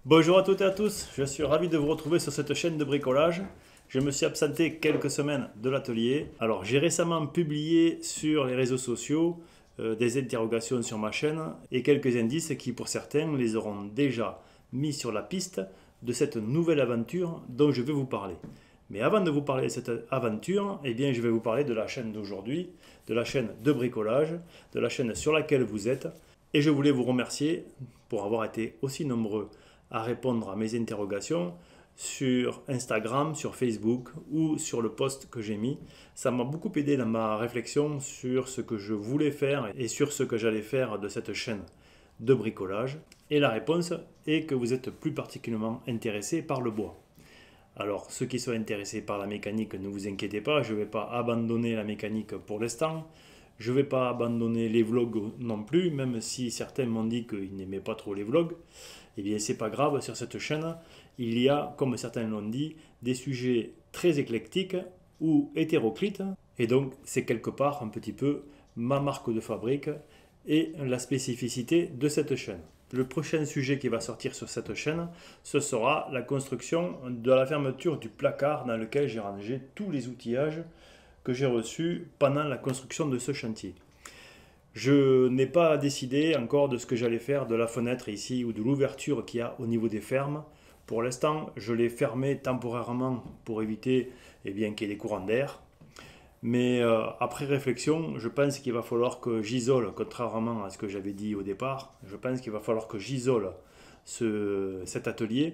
Bonjour à toutes et à tous, je suis ravi de vous retrouver sur cette chaîne de bricolage. Je me suis absenté quelques semaines de l'atelier. Alors j'ai récemment publié sur les réseaux sociaux des interrogations sur ma chaîne et quelques indices qui pour certains les auront déjà mis sur la piste de cette nouvelle aventure dont je vais vous parler. Mais avant de vous parler de cette aventure, eh bien, je vais vous parler de la chaîne d'aujourd'hui, de la chaîne de bricolage, de la chaîne sur laquelle vous êtes. Et je voulais vous remercier pour avoir été aussi nombreux à répondre à mes interrogations sur Instagram, sur Facebook ou sur le post que j'ai mis. Ça m'a beaucoup aidé dans ma réflexion sur ce que je voulais faire et sur ce que j'allais faire de cette chaîne de bricolage. Et la réponse est que vous êtes plus particulièrement intéressé par le bois. Alors, ceux qui sont intéressés par la mécanique, ne vous inquiétez pas, je ne vais pas abandonner la mécanique pour l'instant. Je ne vais pas abandonner les vlogs non plus, même si certains m'ont dit qu'ils n'aimaient pas trop les vlogs. Eh bien, c'est pas grave, sur cette chaîne, il y a, comme certains l'ont dit, des sujets très éclectiques ou hétéroclites. Et donc, c'est quelque part un petit peu ma marque de fabrique et la spécificité de cette chaîne. Le prochain sujet qui va sortir sur cette chaîne, ce sera la construction de la fermeture du placard dans lequel j'ai rangé tous les outillages que j'ai reçus pendant la construction de ce chantier. Je n'ai pas décidé encore de ce que j'allais faire de la fenêtre ici ou de l'ouverture qu'il y a au niveau des fermes. Pour l'instant, je l'ai fermé temporairement pour éviter qu'il y ait des courants d'air. Mais après réflexion, je pense qu'il va falloir que j'isole, contrairement à ce que j'avais dit au départ, je pense qu'il va falloir que j'isole cet atelier,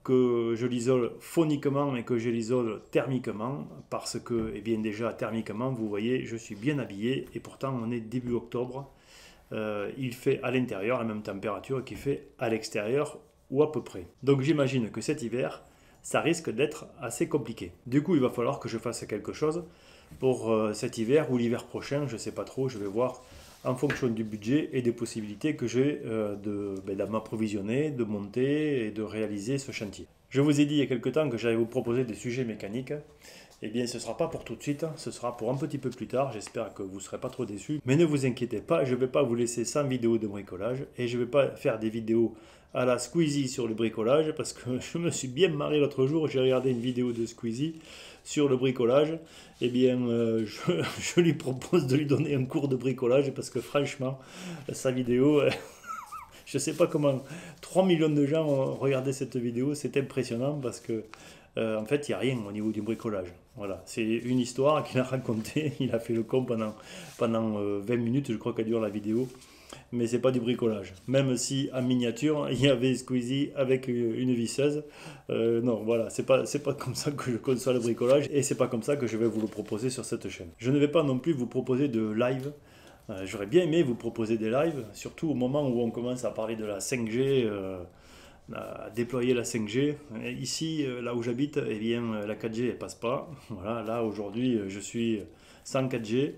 que je l'isole phoniquement et que je l'isole thermiquement, parce que, déjà thermiquement, vous voyez, je suis bien habillé et pourtant on est début octobre. Il fait à l'intérieur la même température qu'il fait à l'extérieur ou à peu près. Donc j'imagine que cet hiver, ça risque d'être assez compliqué. Du coup, il va falloir que je fasse quelque chose pour cet hiver ou l'hiver prochain, je ne sais pas trop, je vais voir en fonction du budget et des possibilités que j'ai de m'approvisionner, de monter et de réaliser ce chantier. Je vous ai dit il y a quelque temps que j'allais vous proposer des sujets mécaniques. Eh bien, ce ne sera pas pour tout de suite, ce sera pour un petit peu plus tard. J'espère que vous ne serez pas trop déçus. Mais ne vous inquiétez pas, je ne vais pas vous laisser sans vidéo de bricolage et je ne vais pas faire des vidéos à la Squeezie sur le bricolage parce que je me suis bien marré l'autre jour. J'ai regardé une vidéo de Squeezie sur le bricolage. Eh bien, je lui propose de lui donner un cours de bricolage parce que franchement, sa vidéo... Je ne sais pas comment 3 millions de gens ont regardé cette vidéo, c'est impressionnant parce que en fait il n'y a rien au niveau du bricolage. Voilà, c'est une histoire qu'il a racontée, il a fait le con pendant 20 minutes, je crois qu'elle dure la vidéo, mais c'est pas du bricolage. Même si en miniature il y avait Squeezie avec une visseuse, non voilà, c'est pas comme ça que je conçois le bricolage et c'est pas comme ça que je vais vous le proposer sur cette chaîne. Je ne vais pas non plus vous proposer de live. J'aurais bien aimé vous proposer des lives, surtout au moment où on commence à parler de la 5G, à déployer la 5G. Ici, là où j'habite, eh bien, la 4G ne passe pas. Voilà, là aujourd'hui, je suis sans 4G.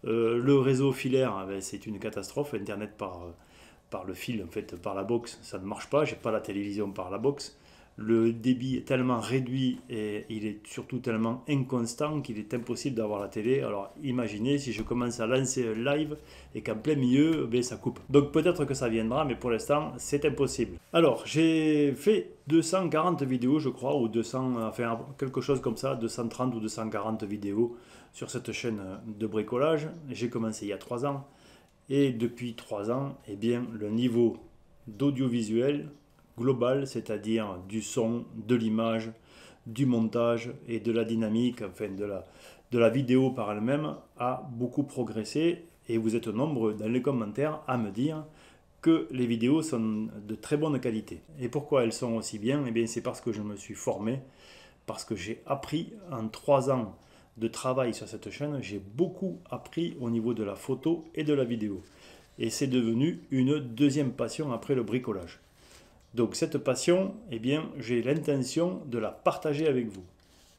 Le réseau filaire, c'est une catastrophe. Internet par le fil, en fait, par la box, ça ne marche pas. J'ai pas la télévision par la box. Le débit est tellement réduit et il est surtout tellement inconstant qu'il est impossible d'avoir la télé. Alors imaginez si je commence à lancer un live et qu'en plein milieu, ça coupe. Donc peut-être que ça viendra, mais pour l'instant, c'est impossible. Alors j'ai fait 240 vidéos, je crois, ou 200, enfin quelque chose comme ça, 230 ou 240 vidéos sur cette chaîne de bricolage. J'ai commencé il y a 3 ans. Et depuis 3 ans, eh bien, le niveau d'audiovisuel global, c'est-à-dire du son, de l'image, du montage et de la dynamique, enfin de la vidéo par elle-même, a beaucoup progressé et vous êtes nombreux dans les commentaires à me dire que les vidéos sont de très bonne qualité. Et pourquoi elles sont aussi bien? Eh bien, c'est parce que je me suis formé, parce que j'ai appris en 3 ans de travail sur cette chaîne, j'ai beaucoup appris au niveau de la photo et de la vidéo. Et c'est devenu une deuxième passion après le bricolage. Donc cette passion, eh bien, j'ai l'intention de la partager avec vous.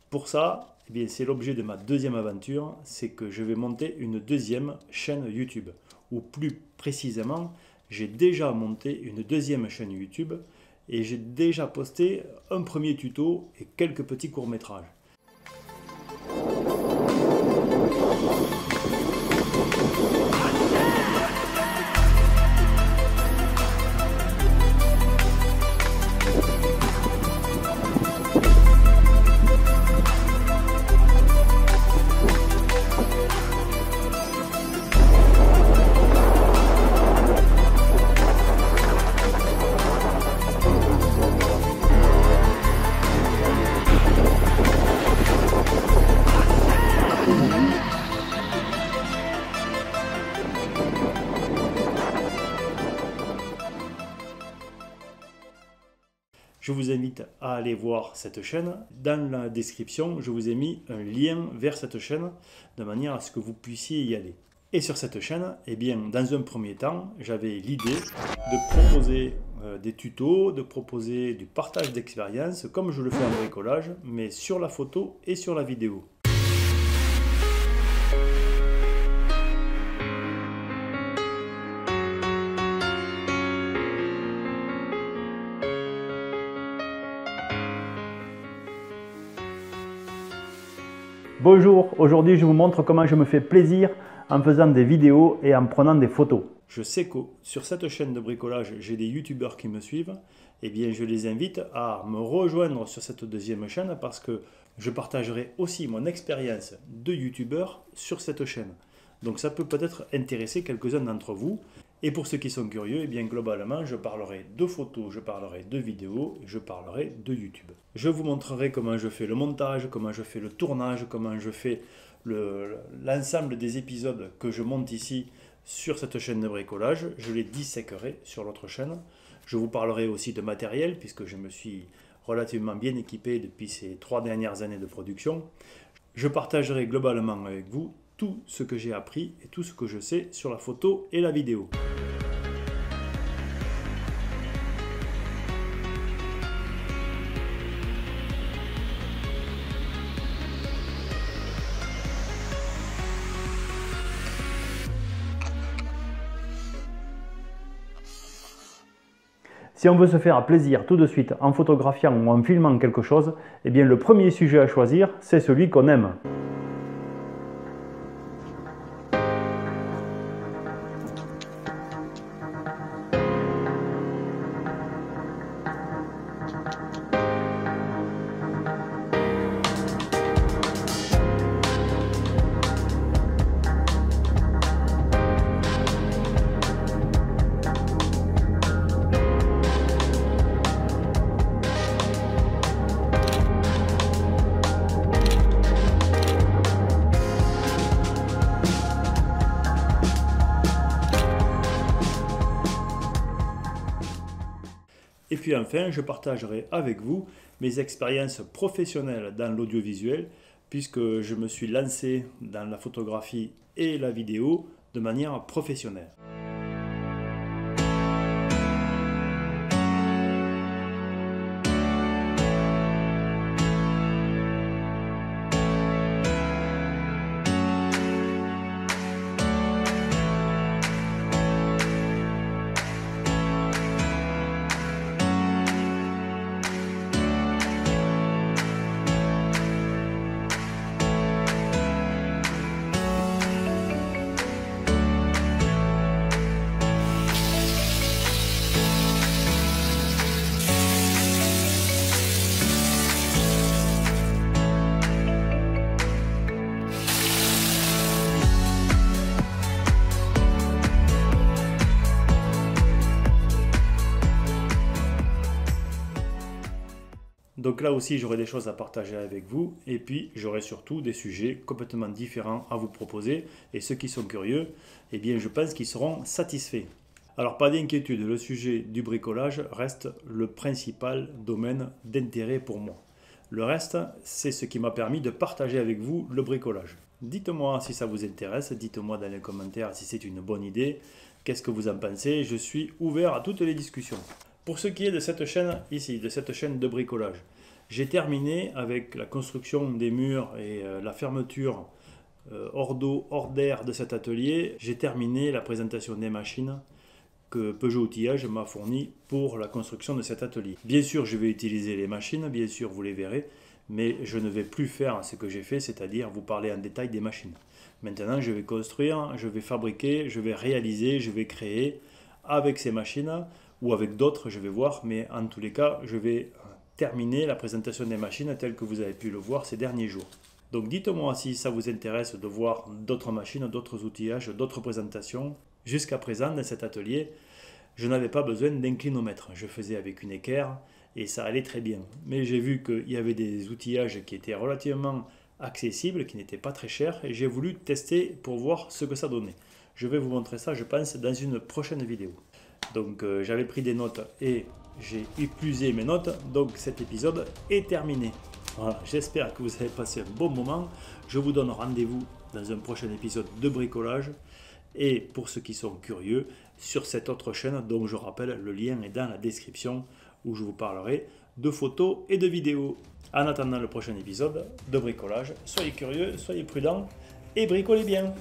Pour ça, eh bien, c'est l'objet de ma deuxième aventure, c'est que je vais monter une deuxième chaîne YouTube. Ou plus précisément, j'ai déjà monté une deuxième chaîne YouTube et j'ai déjà posté un premier tuto et quelques petits courts-métrages. je vous invite à aller voir cette chaîne. Dans la description, je vous ai mis un lien vers cette chaîne de manière à ce que vous puissiez y aller. Et sur cette chaîne, eh bien, dans un premier temps, j'avais l'idée de proposer des tutos, de proposer du partage d'expérience, comme je le fais en bricolage, mais sur la photo et sur la vidéo. Bonjour, aujourd'hui je vous montre comment je me fais plaisir en faisant des vidéos et en prenant des photos. Je sais que sur cette chaîne de bricolage, j'ai des youtubeurs qui me suivent. Eh bien, je les invite à me rejoindre sur cette deuxième chaîne parce que je partagerai aussi mon expérience de youtubeur sur cette chaîne. Donc ça peut peut-être intéresser quelques-uns d'entre vous. Et pour ceux qui sont curieux, eh bien globalement, je parlerai de photos, je parlerai de vidéos, je parlerai de YouTube. Je vous montrerai comment je fais le montage, comment je fais le tournage, comment je fais l'ensemble des épisodes que je monte ici sur cette chaîne de bricolage. Je les disséquerai sur l'autre chaîne. Je vous parlerai aussi de matériel puisque je me suis relativement bien équipé depuis ces 3 dernières années de production. Je partagerai globalement avec vous tout ce que j'ai appris et tout ce que je sais sur la photo et la vidéo. Si on veut se faire plaisir tout de suite en photographiant ou en filmant quelque chose, eh bien le premier sujet à choisir, c'est celui qu'on aime. Et puis enfin, je partagerai avec vous mes expériences professionnelles dans l'audiovisuel, puisque je me suis lancé dans la photographie et la vidéo de manière professionnelle. Donc là aussi, j'aurai des choses à partager avec vous et puis j'aurai surtout des sujets complètement différents à vous proposer et ceux qui sont curieux, eh bien je pense qu'ils seront satisfaits. Alors pas d'inquiétude, le sujet du bricolage reste le principal domaine d'intérêt pour moi. Le reste, c'est ce qui m'a permis de partager avec vous le bricolage. Dites-moi si ça vous intéresse, dites-moi dans les commentaires si c'est une bonne idée, qu'est-ce que vous en pensez, je suis ouvert à toutes les discussions. Pour ce qui est de cette chaîne ici, de cette chaîne de bricolage, j'ai terminé avec la construction des murs et la fermeture hors d'eau, hors d'air de cet atelier. J'ai terminé la présentation des machines que Peugeot Outillage m'a fournies pour la construction de cet atelier. Bien sûr, je vais utiliser les machines, bien sûr, vous les verrez, mais je ne vais plus faire ce que j'ai fait, c'est-à-dire vous parler en détail des machines. Maintenant, je vais construire, je vais fabriquer, je vais réaliser, je vais créer avec ces machines ou avec d'autres, je vais voir, mais en tous les cas, je vais terminer la présentation des machines telle que vous avez pu le voir ces derniers jours. Donc dites-moi si ça vous intéresse de voir d'autres machines, d'autres outillages, d'autres présentations. Jusqu'à présent, dans cet atelier, je n'avais pas besoin d'inclinomètre. Je faisais avec une équerre et ça allait très bien. Mais j'ai vu qu'il y avait des outillages qui étaient relativement accessibles, qui n'étaient pas très chers et j'ai voulu tester pour voir ce que ça donnait. Je vais vous montrer ça, je pense, dans une prochaine vidéo. Donc j'avais pris des notes et j'ai épuisé mes notes, donc cet épisode est terminé. Voilà, j'espère que vous avez passé un bon moment. Je vous donne rendez-vous dans un prochain épisode de bricolage. Et pour ceux qui sont curieux, sur cette autre chaîne, dont je rappelle, le lien est dans la description, où je vous parlerai de photos et de vidéos. En attendant le prochain épisode de bricolage, soyez curieux, soyez prudents et bricolez bien.